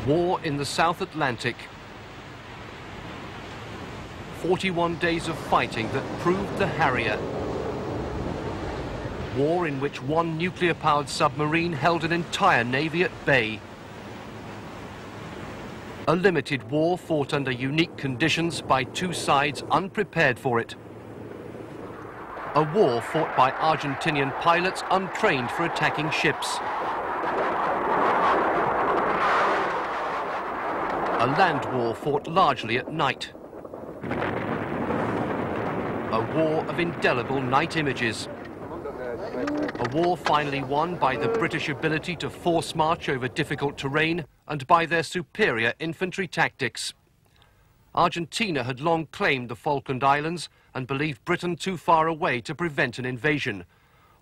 War in the South Atlantic. 41 days of fighting that proved the Harrier. War in which one nuclear-powered submarine held an entire navy at bay. A limited war fought under unique conditions by two sides unprepared for it. A war fought by Argentinian pilots untrained for attacking ships. A land war fought largely at night. A war of indelible night images. A war finally won by the British ability to force march over difficult terrain and by their superior infantry tactics. Argentina had long claimed the Falkland Islands and believed Britain too far away to prevent an invasion.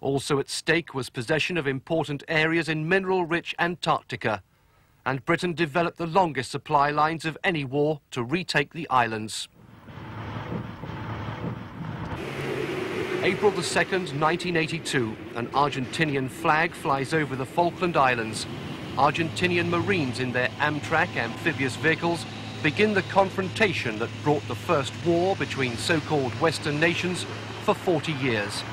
Also at stake was possession of important areas in mineral-rich Antarctica, and Britain developed the longest supply lines of any war to retake the islands. April the 2nd, 1982, an Argentinian flag flies over the Falkland Islands. Argentinian Marines in their Amtrak amphibious vehicles begin the confrontation that brought the first war between so-called Western nations for 40 years.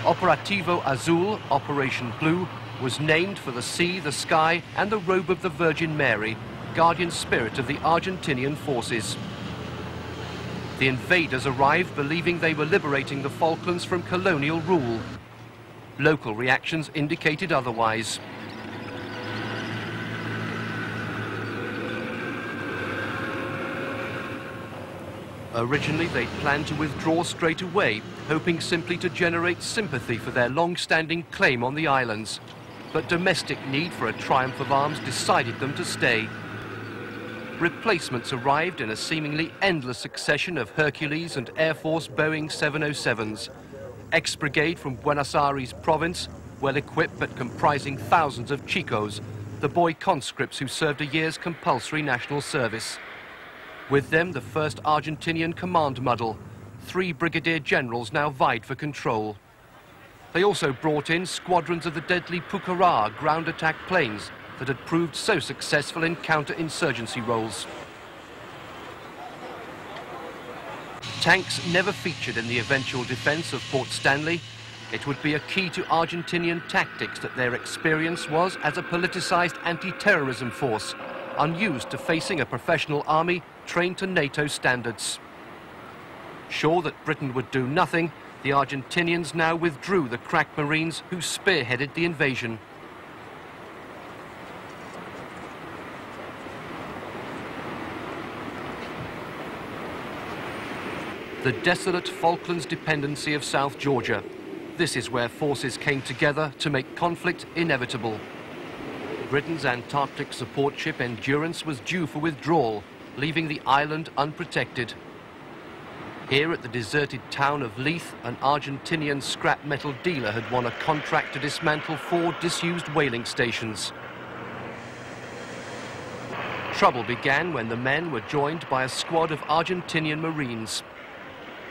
Operativo Azul, Operation Blue, was named for the sea, the sky, and the robe of the Virgin Mary, guardian spirit of the Argentinian forces. The invaders arrived believing they were liberating the Falklands from colonial rule. Local reactions indicated otherwise. Originally, they'd planned to withdraw straight away, hoping simply to generate sympathy for their long-standing claim on the islands. But domestic need for a triumph of arms decided them to stay. Replacements arrived in a seemingly endless succession of Hercules and Air Force Boeing 707s. Ex-brigade from Buenos Aires province, well-equipped but comprising thousands of chicos, the boy conscripts who served a year's compulsory national service. With them, the first Argentinian command muddle. 3 brigadier generals now vied for control. They also brought in squadrons of the deadly Pucará ground attack planes that had proved so successful in counter-insurgency roles. Tanks never featured in the eventual defense of Port Stanley. It would be a key to Argentinian tactics that their experience was as a politicized anti-terrorism force, unused to facing a professional army trained to NATO standards. Sure that Britain would do nothing, the Argentinians now withdrew the crack Marines who spearheaded the invasion. The desolate Falklands dependency of South Georgia. This is where forces came together to make conflict inevitable. Britain's Antarctic support ship Endurance was due for withdrawal, leaving the island unprotected. Here at the deserted town of Leith, an Argentinian scrap metal dealer had won a contract to dismantle 4 disused whaling stations. Trouble began when the men were joined by a squad of Argentinian Marines.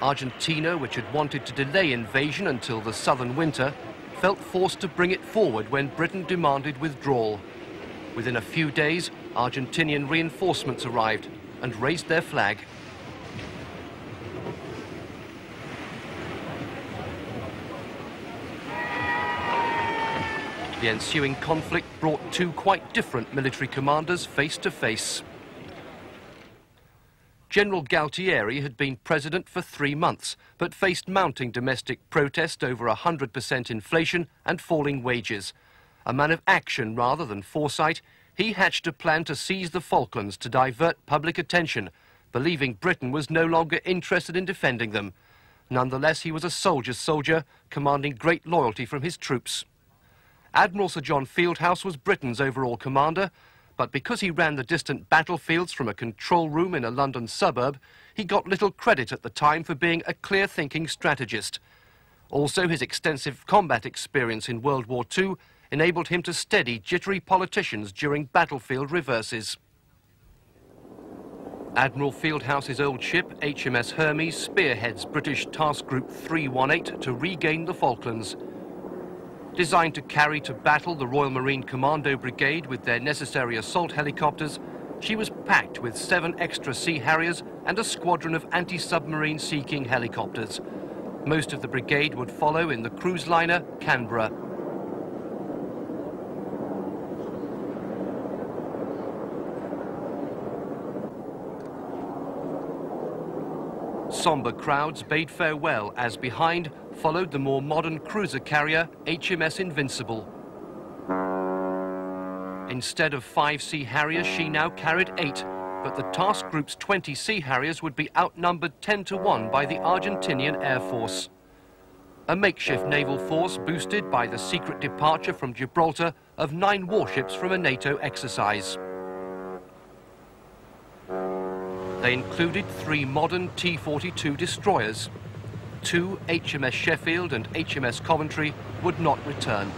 Argentina, which had wanted to delay invasion until the southern winter, felt forced to bring it forward when Britain demanded withdrawal. Within a few days, Argentinian reinforcements arrived and raised their flag. The ensuing conflict brought 2 quite different military commanders face to face. General Galtieri had been president for 3 months, but faced mounting domestic protest over 100% inflation and falling wages. A man of action rather than foresight, he hatched a plan to seize the Falklands to divert public attention, believing Britain was no longer interested in defending them. Nonetheless, he was a soldier's soldier, commanding great loyalty from his troops. Admiral Sir John Fieldhouse was Britain's overall commander, but because he ran the distant battlefields from a control room in a London suburb, he got little credit at the time for being a clear-thinking strategist. Also, his extensive combat experience in World War II enabled him to steady jittery politicians during battlefield reverses. Admiral Fieldhouse's old ship, HMS Hermes, spearheads British Task Group 318 to regain the Falklands. Designed to carry to battle the Royal Marine Commando Brigade with their necessary assault helicopters, she was packed with 7 extra Sea Harriers and a squadron of anti-submarine Sea King helicopters. Most of the brigade would follow in the cruise liner Canberra. Sombre crowds bade farewell as behind followed the more modern cruiser carrier HMS Invincible. Instead of 5 Sea Harriers, she now carried 8, but the task group's 20 Sea Harriers would be outnumbered 10 to 1 by the Argentinian Air Force. A makeshift naval force boosted by the secret departure from Gibraltar of 9 warships from a NATO exercise. They included 3 modern T-42 destroyers. 2 HMS Sheffield and HMS Coventry would not return.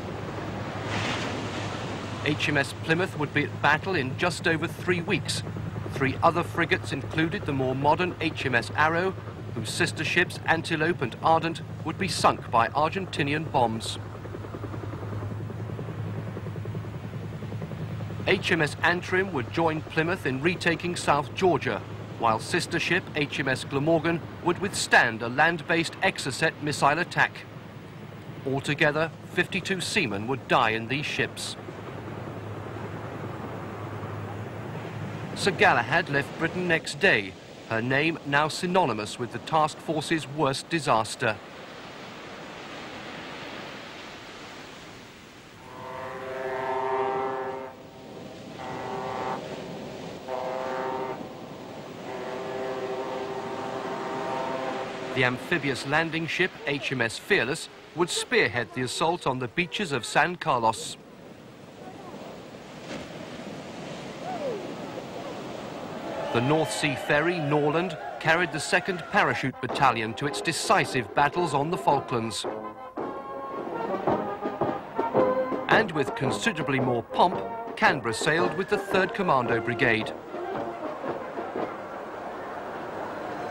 HMS Plymouth would be at battle in just over 3 weeks. 3 other frigates included the more modern HMS Arrow, whose sister ships Antelope and Ardent would be sunk by Argentinian bombs. HMS Antrim would join Plymouth in retaking South Georgia, while sister ship HMS Glamorgan would withstand a land-based Exocet missile attack. Altogether, 52 seamen would die in these ships. Sir Galahad left Britain next day, her name now synonymous with the task force's worst disaster. The amphibious landing ship HMS Fearless would spearhead the assault on the beaches of San Carlos. The North Sea ferry Norland carried the 2nd Parachute Battalion to its decisive battles on the Falklands. And with considerably more pomp, Canberra sailed with the 3rd Commando Brigade.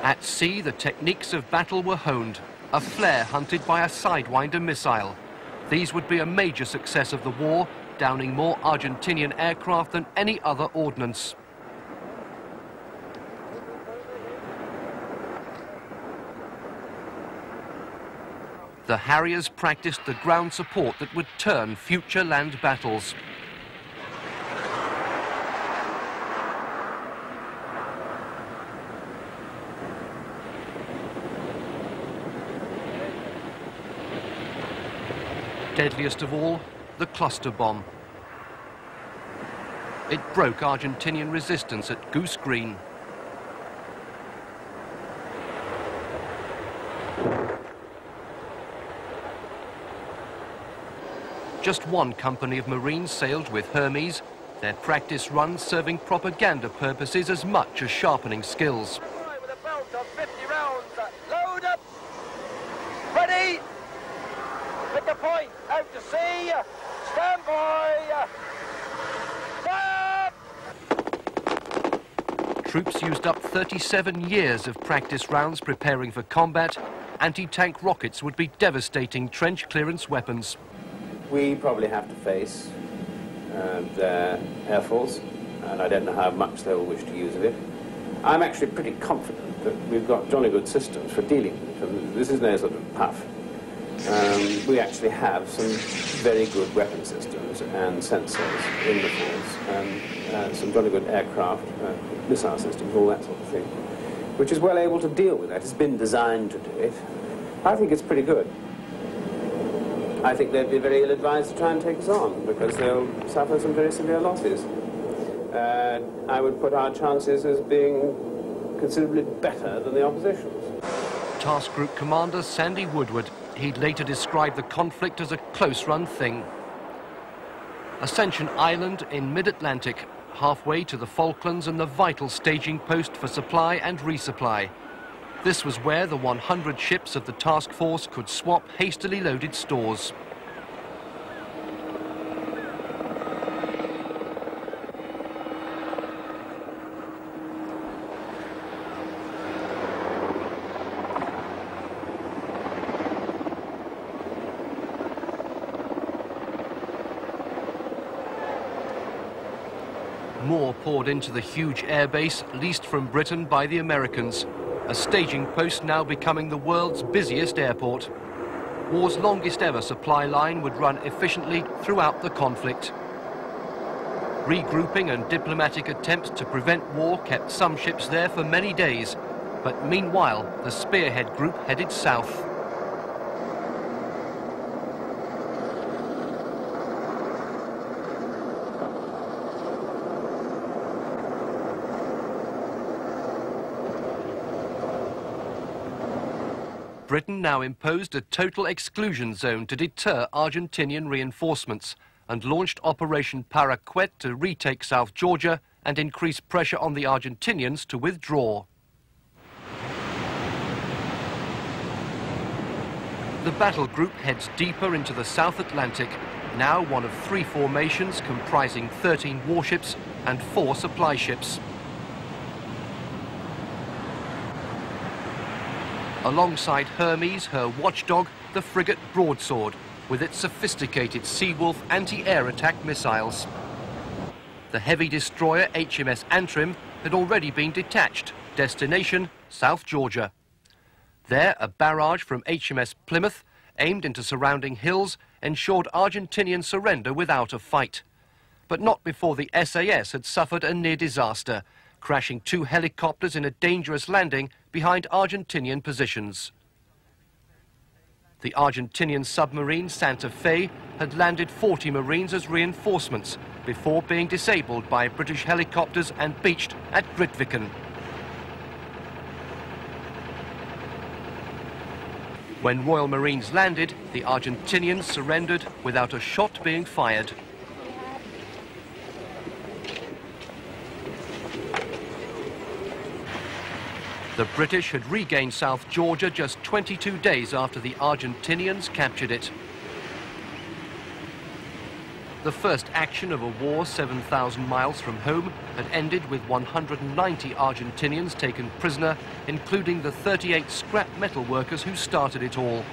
At sea, the techniques of battle were honed. A flare hunted by a Sidewinder missile. These would be a major success of the war, downing more Argentinian aircraft than any other ordnance. The Harriers practiced the ground support that would turn future land battles. Deadliest of all, the cluster bomb. It broke Argentinian resistance at Goose Green. Just 1 company of Marines sailed with Hermes, their practice runs serving propaganda purposes as much as sharpening skills. With a belt of 50 rounds, load up, ready, hit the point, out to sea, stand by, stop! Troops used up 37 years of practice rounds preparing for combat. Anti-tank rockets would be devastating trench clearance weapons. We probably have to face their Air Force, and I don't know how much they'll wish to use of it. I'm actually pretty confident that we've got jolly good systems for dealing with it. This is no sort of puff. We actually have some very good weapon systems and sensors in the force, and some jolly good aircraft, missile systems, all that sort of thing, which is well able to deal with that. It's been designed to do it. I think it's pretty good. I think they'd be very ill-advised to try and take us on, because they'll suffer some very severe losses. I would put our chances as being considerably better than the opposition's. Task Group Commander Sandy Woodward. He'd later describe the conflict as a close-run thing. Ascension Island in mid-Atlantic, halfway to the Falklands and the vital staging post for supply and resupply. This was where the 100 ships of the task force could swap hastily loaded stores. More poured into the huge airbase leased from Britain by the Americans, a staging post now becoming the world's busiest airport. War's longest ever supply line would run efficiently throughout the conflict. Regrouping and diplomatic attempts to prevent war kept some ships there for many days, but meanwhile the Spearhead Group headed south. Britain now imposed a total exclusion zone to deter Argentinian reinforcements and launched Operation Paraquet to retake South Georgia and increase pressure on the Argentinians to withdraw. The battle group heads deeper into the South Atlantic, now one of 3 formations comprising 13 warships and 4 supply ships. Alongside Hermes, her watchdog, the frigate Broadsword, with its sophisticated Seawolf anti-air attack missiles. The heavy destroyer HMS Antrim had already been detached, destination South Georgia. There, a barrage from HMS Plymouth, aimed into surrounding hills, ensured Argentinian surrender without a fight. But not before the SAS had suffered a near disaster, crashing 2 helicopters in a dangerous landing behind Argentinian positions. The Argentinian submarine Santa Fe had landed 40 Marines as reinforcements before being disabled by British helicopters and beached at Grytviken. When Royal Marines landed, the Argentinians surrendered without a shot being fired. The British had regained South Georgia just 22 days after the Argentinians captured it. The first action of a war 7,000 miles from home had ended with 190 Argentinians taken prisoner, including the 38 scrap metal workers who started it all.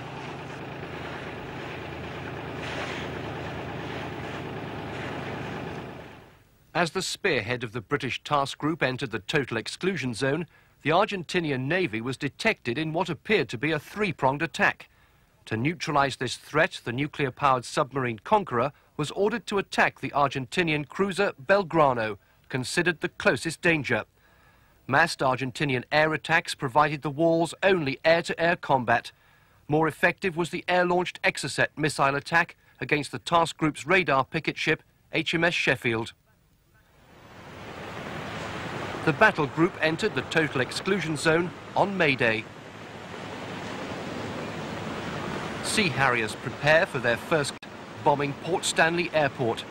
As the spearhead of the British task group entered the total exclusion zone, the Argentinian Navy was detected in what appeared to be a 3-pronged attack. To neutralize this threat, the nuclear-powered submarine Conqueror was ordered to attack the Argentinian cruiser Belgrano, considered the closest danger. Massed Argentinian air attacks provided the war's only air-to-air combat. More effective was the air-launched Exocet missile attack against the task group's radar picket ship HMS Sheffield. The battle group entered the total exclusion zone on May Day. Sea Harriers prepare for their first bombing Port Stanley Airport.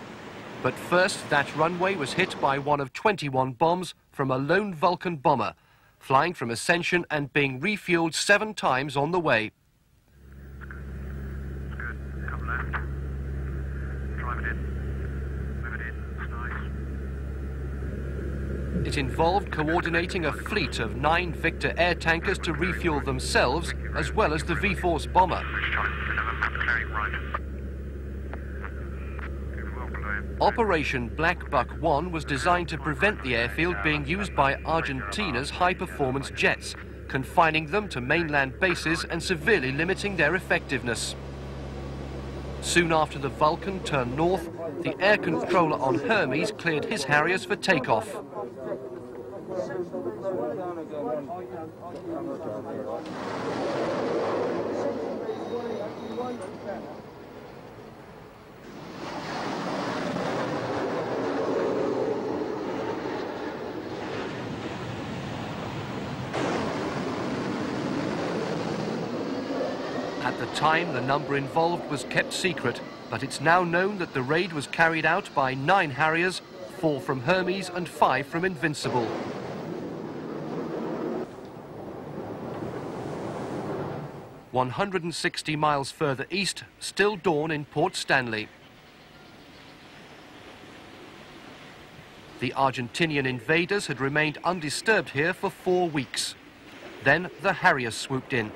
But first, that runway was hit by one of 21 bombs from a lone Vulcan bomber, flying from Ascension and being refueled 7 times on the way. Good. Come left. Drive it in. Move it in. That's nice. It involved coordinating a fleet of 9 Victor air tankers to refuel themselves, as well as the V-Force bomber. Operation Black Buck 1 was designed to prevent the airfield being used by Argentina's high-performance jets, confining them to mainland bases and severely limiting their effectiveness. Soon after the Vulcan turned north, the air controller on Hermes cleared his Harriers for takeoff. At the time, the number involved was kept secret, but it's now known that the raid was carried out by 9 Harriers, 4 from Hermes and 5 from Invincible. "160 miles further east, still dawn in Port Stanley. The Argentinian invaders had remained undisturbed here for 4 weeks. Then the Harriers swooped in.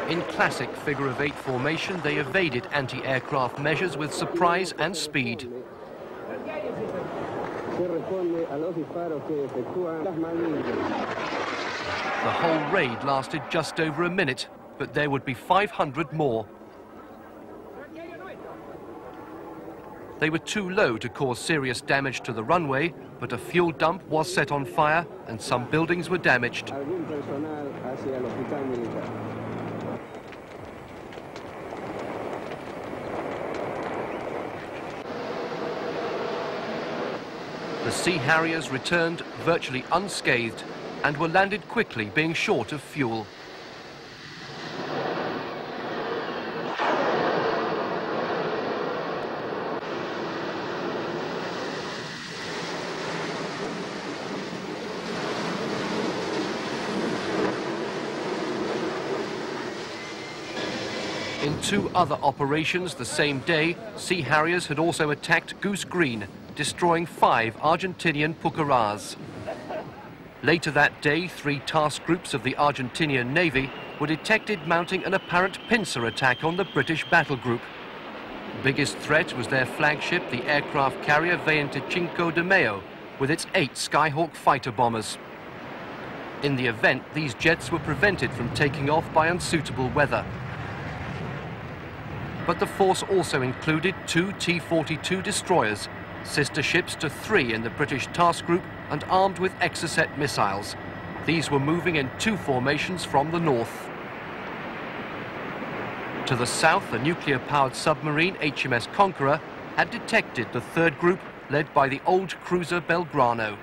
In classic figure-of-eight formation, they evaded anti-aircraft measures with surprise and speed. The whole raid lasted just over a minute, but there would be 500 more. They were too low to cause serious damage to the runway, but a fuel dump was set on fire and some buildings were damaged. The Sea Harriers returned virtually unscathed and were landed quickly, being short of fuel. In two other operations the same day, Sea Harriers had also attacked Goose Green, destroying 5 Argentinian pucarás. Later that day, 3 task groups of the Argentinian Navy were detected mounting an apparent pincer attack on the British battle group. The biggest threat was their flagship, the aircraft carrier 25 de Mayo, with its 8 Skyhawk fighter bombers. In the event, these jets were prevented from taking off by unsuitable weather. But the force also included 2 T-42 destroyers, sister ships to 3 in the British task group and armed with Exocet missiles. These were moving in 2 formations from the north. To the south, a nuclear-powered submarine, HMS Conqueror, had detected the 3rd group led by the old cruiser Belgrano.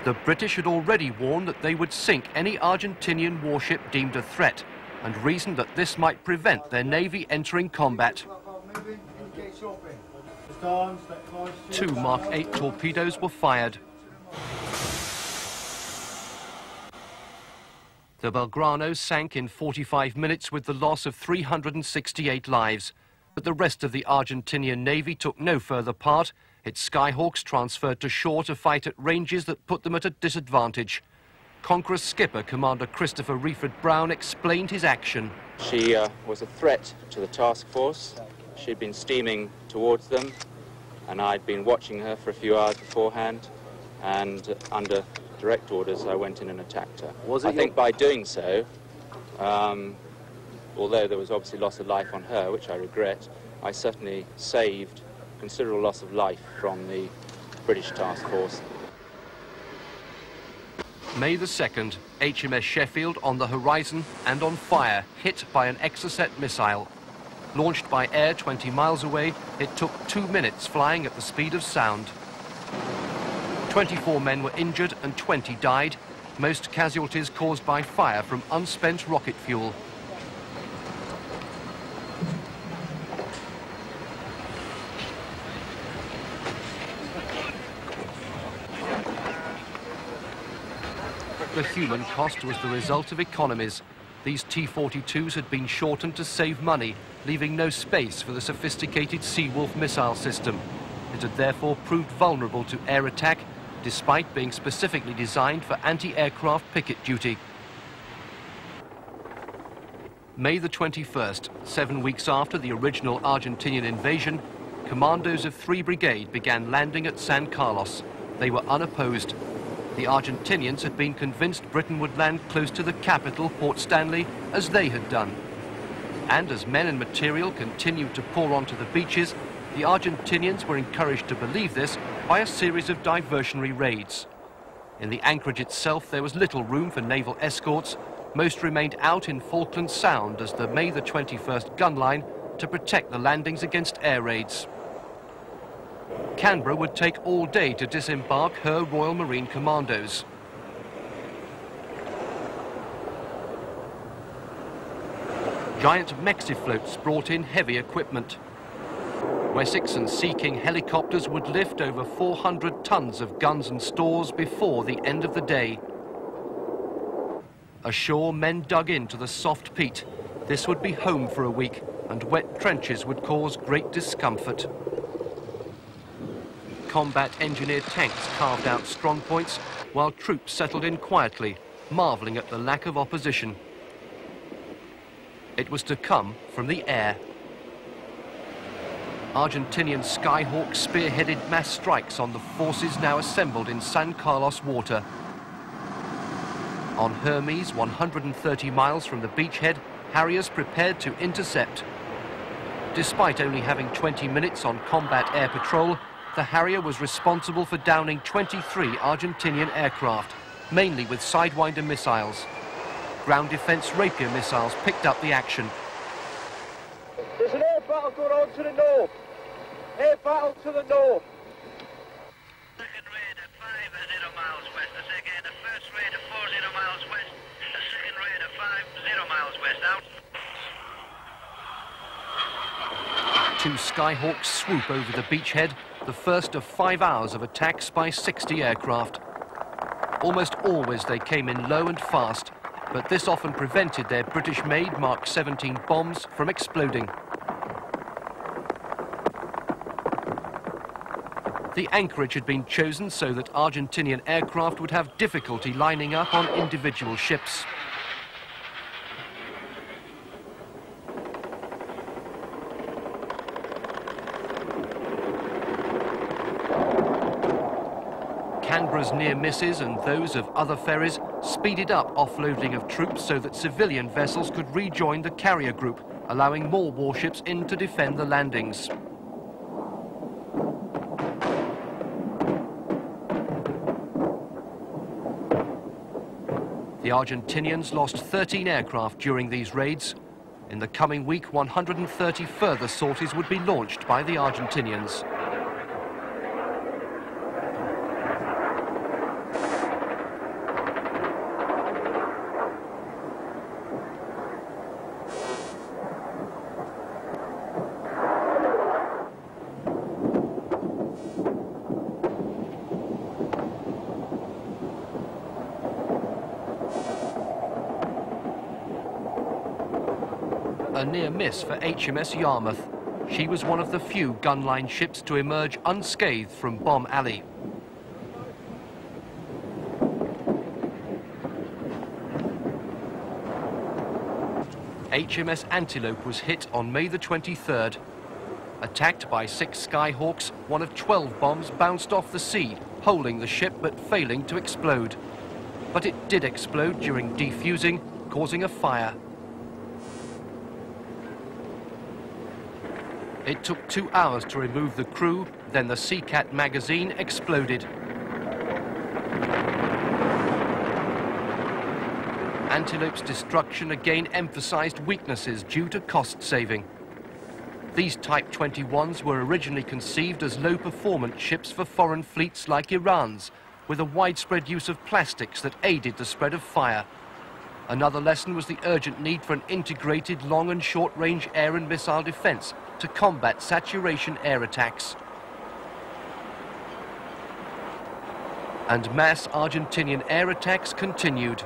The British had already warned that they would sink any Argentinian warship deemed a threat, and reasoned that this might prevent their navy entering combat. 2 Mark 8 torpedoes were fired. The Belgrano sank in 45 minutes with the loss of 368 lives, but the rest of the Argentinian Navy took no further part. Its Skyhawks transferred to shore to fight at ranges that put them at a disadvantage. Conqueror's skipper, Commander Christopher Reeford Brown, explained his action. She was a threat to the task force. She'd been steaming towards them, and I'd been watching her for a few hours beforehand, and under direct orders I went in and attacked her. I think by doing so, although there was obviously loss of life on her, which I regret, I certainly saved considerable loss of life from the British task force. May the 2nd, HMS Sheffield on the horizon and on fire, hit by an Exocet missile. Launched by air 20 miles away, it took 2 minutes flying at the speed of sound. 24 men were injured and 20 died, most casualties caused by fire from unspent rocket fuel. The human cost was the result of economies. These T-42s had been shortened to save money, leaving no space for the sophisticated Seawolf missile system. It had therefore proved vulnerable to air attack, despite being specifically designed for anti-aircraft picket duty. May the 21st, 7 weeks after the original Argentinian invasion, commandos of 3 Brigade began landing at San Carlos. They were unopposed. The Argentinians had been convinced Britain would land close to the capital, Port Stanley, as they had done. And as men and material continued to pour onto the beaches, the Argentinians were encouraged to believe this by a series of diversionary raids. In the anchorage itself, there was little room for naval escorts. Most remained out in Falklands Sound as the May the 21st gun line to protect the landings against air raids. Canberra would take all day to disembark her Royal Marine Commandos. Giant Mexifloats brought in heavy equipment. Wessex and Sea King helicopters would lift over 400 tons of guns and stores before the end of the day. Ashore, men dug into the soft peat. This would be home for a week, and wet trenches would cause great discomfort. combat-engineered tanks carved out strong points, while troops settled in quietly, marvelling at the lack of opposition. It was to come from the air. Argentinian Skyhawks spearheaded mass strikes on the forces now assembled in San Carlos water. On Hermes, 130 miles from the beachhead, Harriers prepared to intercept. Despite only having 20 minutes on combat air patrol, the Harrier was responsible for downing 23 Argentinian aircraft, mainly with Sidewinder missiles. Ground defense Rapier missiles picked up the action. There's an air battle going on to the north. Air battle to the north. Second raid at 50 miles west. I say again, the first raid at 40 miles west. The second raid at 50 miles west. Out. Two Skyhawks swoop over the beachhead, the first of 5 hours of attacks by 60 aircraft. Almost always they came in low and fast, but this often prevented their British-made Mark 17 bombs from exploding. The anchorage had been chosen so that Argentinian aircraft would have difficulty lining up on individual ships. Canberra's near misses and those of other ferries speeded up offloading of troops so that civilian vessels could rejoin the carrier group, allowing more warships in to defend the landings. The Argentinians lost 13 aircraft during these raids. In the coming week, 130 further sorties would be launched by the Argentinians. A near miss for HMS Yarmouth. She was one of the few gunline ships to emerge unscathed from Bomb Alley. HMS Antelope was hit on May the 23rd. Attacked by 6 Skyhawks, one of 12 bombs bounced off the sea, holding the ship but failing to explode. But it did explode during defusing, causing a fire. It took 2 hours to remove the crew, then the Seacat magazine exploded. Antelope's destruction again emphasized weaknesses due to cost saving. These Type 21s were originally conceived as low-performance ships for foreign fleets like Iran's, with a widespread use of plastics that aided the spread of fire. Another lesson was the urgent need for an integrated long and short-range air and missile defense to combat saturation air attacks. And mass Argentinian air attacks continued.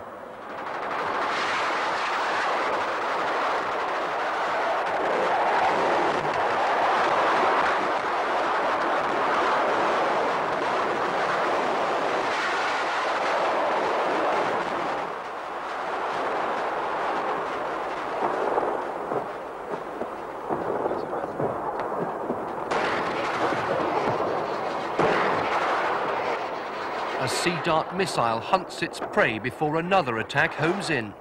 A Sea Dart missile hunts its prey before another attack homes in.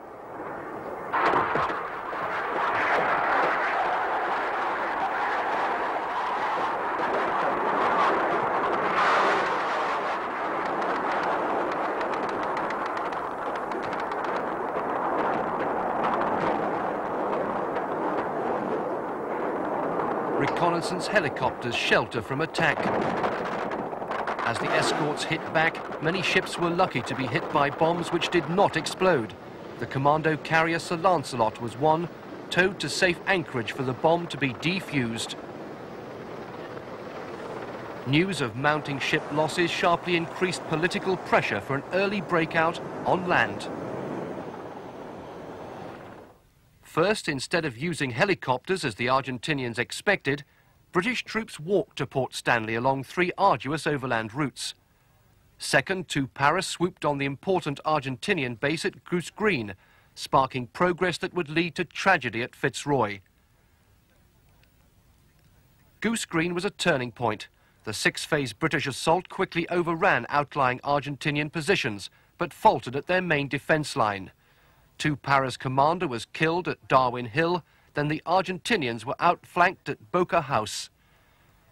Reconnaissance helicopters shelter from attack. As the escorts hit back, many ships were lucky to be hit by bombs which did not explode. The commando carrier Sir Lancelot was one, towed to safe anchorage for the bomb to be defused. News of mounting ship losses sharply increased political pressure for an early breakout on land. First, instead of using helicopters as the Argentinians expected, British troops walked to Port Stanley along 3 arduous overland routes. Second, 2 Paras swooped on the important Argentinian base at Goose Green, sparking progress that would lead to tragedy at Fitzroy. Goose Green was a turning point. The 6-phase British assault quickly overran outlying Argentinian positions, but faltered at their main defence line. 2 Paras' commander was killed at Darwin Hill, then the Argentinians were outflanked at Boca House.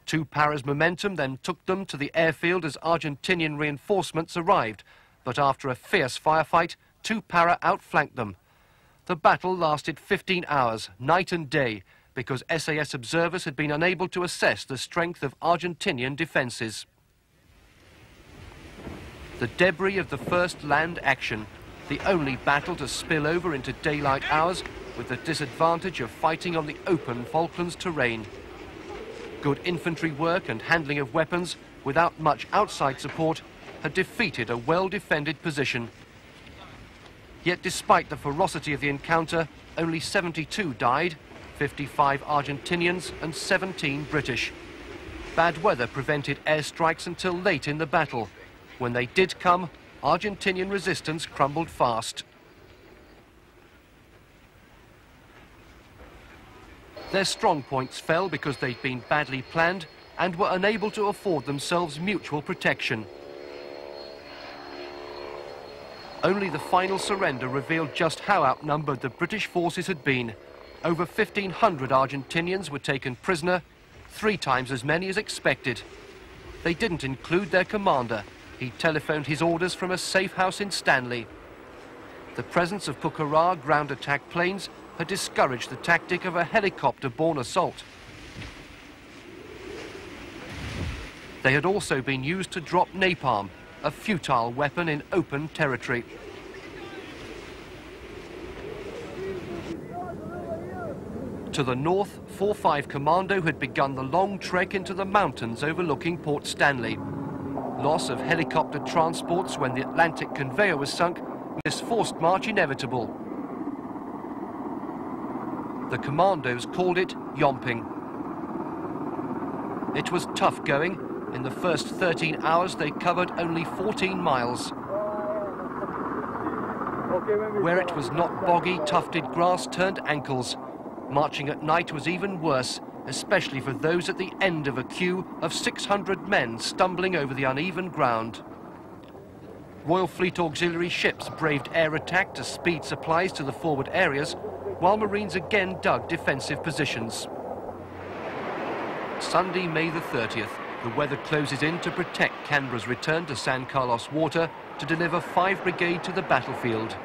2 Paras' momentum then took them to the airfield as Argentinian reinforcements arrived, but after a fierce firefight, 2 Para outflanked them. The battle lasted 15 hours, night and day, because SAS observers had been unable to assess the strength of Argentinian defences. The debris of the first land action, the only battle to spill over into daylight hours, with the disadvantage of fighting on the open Falklands terrain. Good infantry work and handling of weapons, without much outside support, had defeated a well-defended position. Yet despite the ferocity of the encounter, only 72 died, 55 Argentinians and 17 British. Bad weather prevented airstrikes until late in the battle. When they did come, Argentinian resistance crumbled fast. Their strong points fell because they'd been badly planned and were unable to afford themselves mutual protection. Only the final surrender revealed just how outnumbered the British forces had been. Over 1,500 Argentinians were taken prisoner, 3 times as many as expected. They didn't include their commander. He telephoned his orders from a safe house in Stanley. The presence of Pucará ground attack planes had discouraged the tactic of a helicopter-borne assault. They had also been used to drop napalm, a futile weapon in open territory. To the north, 4-5 Commando had begun the long trek into the mountains overlooking Port Stanley. Loss of helicopter transports when the Atlantic conveyor was sunk made this forced march inevitable. The Commandos called it yomping. It was tough going. In the first 13 hours, they covered only 14 miles. Where it was not boggy, tufted grass turned ankles. Marching at night was even worse, especially for those at the end of a queue of 600 men stumbling over the uneven ground. Royal Fleet auxiliary ships braved air attack to speed supplies to the forward areas, while Marines again dug defensive positions. Sunday, May the 30th, the weather closes in to protect Canberra's return to San Carlos water to deliver 5 Brigade to the battlefield.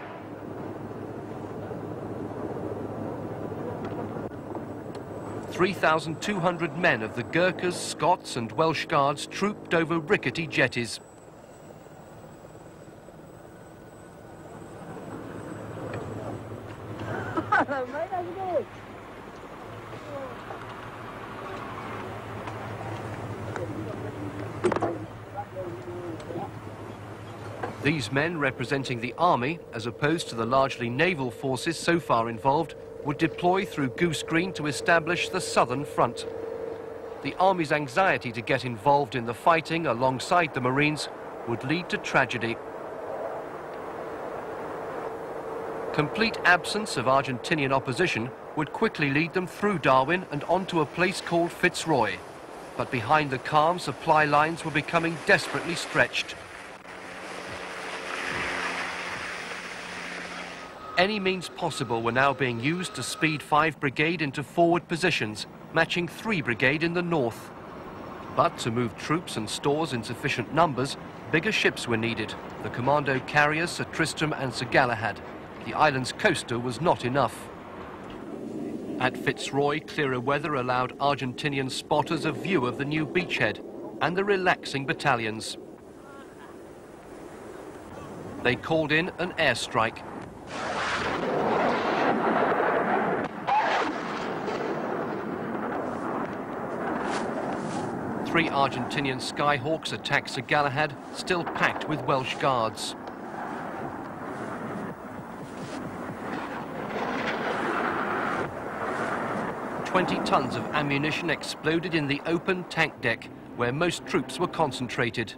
"3,200 men of the Gurkhas, Scots and Welsh Guards trooped over rickety jetties. Hello, mate, how's it going? These men, representing the army, as opposed to the largely naval forces so far involved, would deploy through Goose Green to establish the southern front. The army's anxiety to get involved in the fighting alongside the Marines would lead to tragedy. Complete absence of Argentinian opposition would quickly lead them through Darwin and onto a place called Fitzroy. But behind the calm, supply lines were becoming desperately stretched. Any means possible were now being used to speed 5 Brigade into forward positions, matching 3 Brigade in the north. But to move troops and stores in sufficient numbers, bigger ships were needed, the commando carriers Sir Tristram and Sir Galahad. The island's coaster was not enough. At Fitzroy, clearer weather allowed Argentinian spotters a view of the new beachhead and the relaxing battalions. They called in an airstrike. Three Argentinian Skyhawks attacked Sir Galahad, still packed with Welsh Guards. 20 tons of ammunition exploded in the open tank deck, where most troops were concentrated.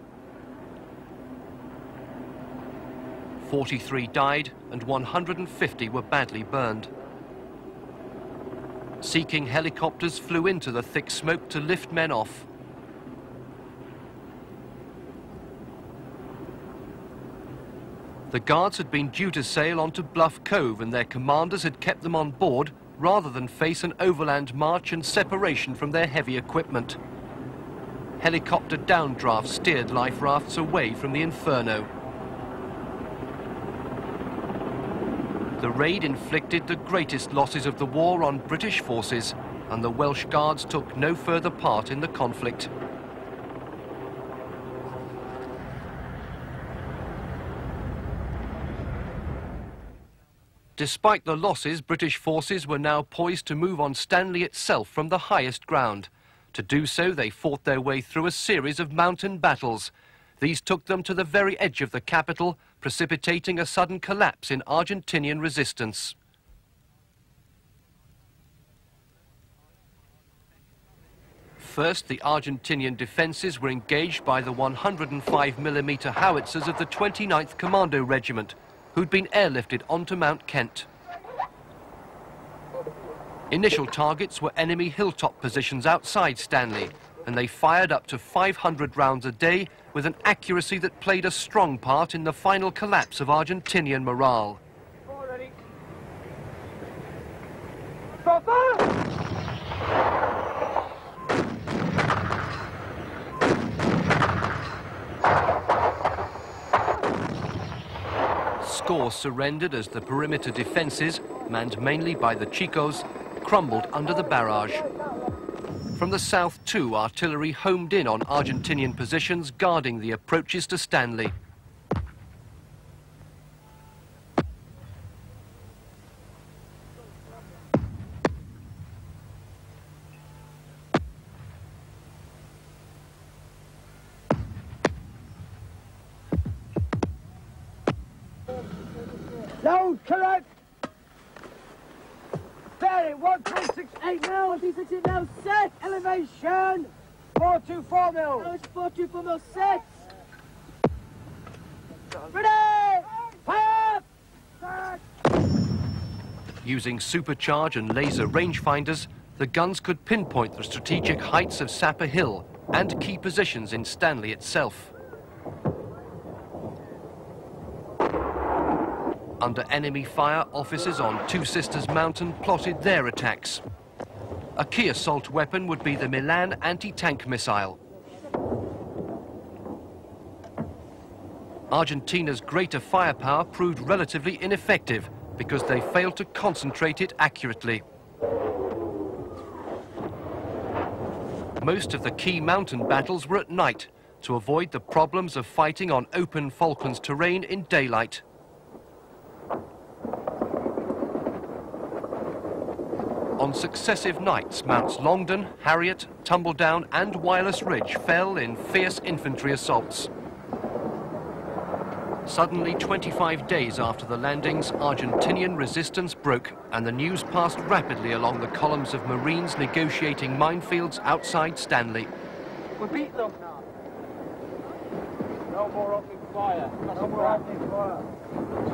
43 died and 150 were badly burned. Seeking helicopters flew into the thick smoke to lift men off. The guards had been due to sail onto Bluff Cove, and their commanders had kept them on board rather than face an overland march and separation from their heavy equipment. Helicopter downdrafts steered life rafts away from the inferno. The raid inflicted the greatest losses of the war on British forces, and the Welsh Guards took no further part in the conflict. Despite the losses, British forces were now poised to move on Stanley itself from the highest ground. To do so, they fought their way through a series of mountain battles. These took them to the very edge of the capital, precipitating a sudden collapse in Argentinian resistance. First, the Argentinian defences were engaged by the 105mm howitzers of the 29th Commando Regiment, who'd been airlifted onto Mount Kent. Initial targets were enemy hilltop positions outside Stanley, and they fired up to 500 rounds a day with an accuracy that played a strong part in the final collapse of Argentinian morale. Scores surrendered as the perimeter defences, manned mainly by the Chicos, crumbled under the barrage. From the south too, artillery homed in on Argentinian positions guarding the approaches to Stanley. Loud, correct! Ferry, 1368 mil! 1368 mil, set! Elevation! 424 mil! Elevation 424 mil, set! Ready! Fire! Set! Using supercharge and laser rangefinders, the guns could pinpoint the strategic heights of Sapper Hill and key positions in Stanley itself. Under enemy fire, officers on Two Sisters Mountain plotted their attacks. A key assault weapon would be the Milan anti-tank missile. Argentina's greater firepower proved relatively ineffective because they failed to concentrate it accurately. Most of the key mountain battles were at night to avoid the problems of fighting on open Falklands terrain in daylight. On successive nights, Mounts Longdon, Harriet, Tumbledown and Wireless Ridge fell in fierce infantry assaults. Suddenly, 25 days after the landings, Argentinian resistance broke, and the news passed rapidly along the columns of Marines negotiating minefields outside Stanley. We beat them now. No more opening fire. No more opening fire.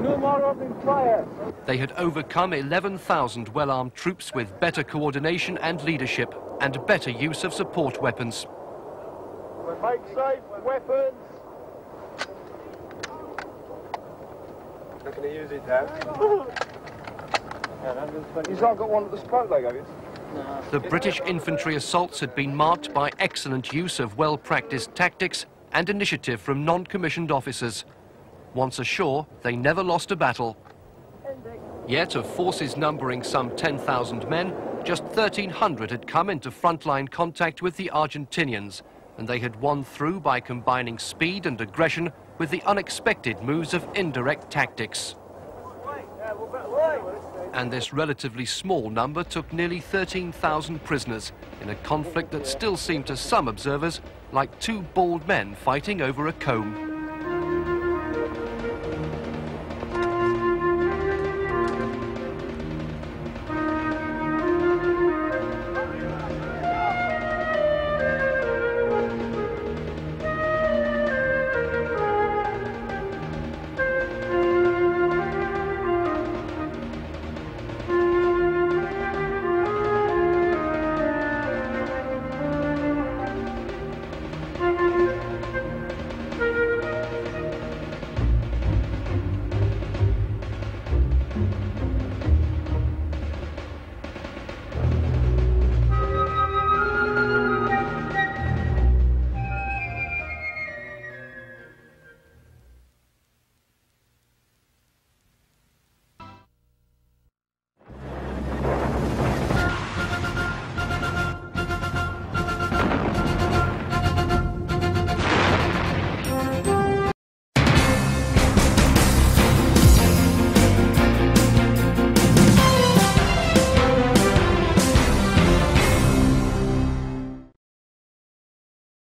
No more opening fire. They had overcome 11,000 well-armed troops with better coordination and leadership, and better use of support weapons. We make safe weapons. Not going to use it now. He's not got one at the spot, like, have you? No. The British infantry assaults had been marked by excellent use of well-practiced tactics and initiative from non-commissioned officers. Once ashore, they never lost a battle. Yet, of forces numbering some 10,000 men, just 1,300 had come into frontline contact with the Argentinians, and they had won through by combining speed and aggression with the unexpected moves of indirect tactics. And this relatively small number took nearly 13,000 prisoners in a conflict that still seemed to some observers like two bald men fighting over a comb.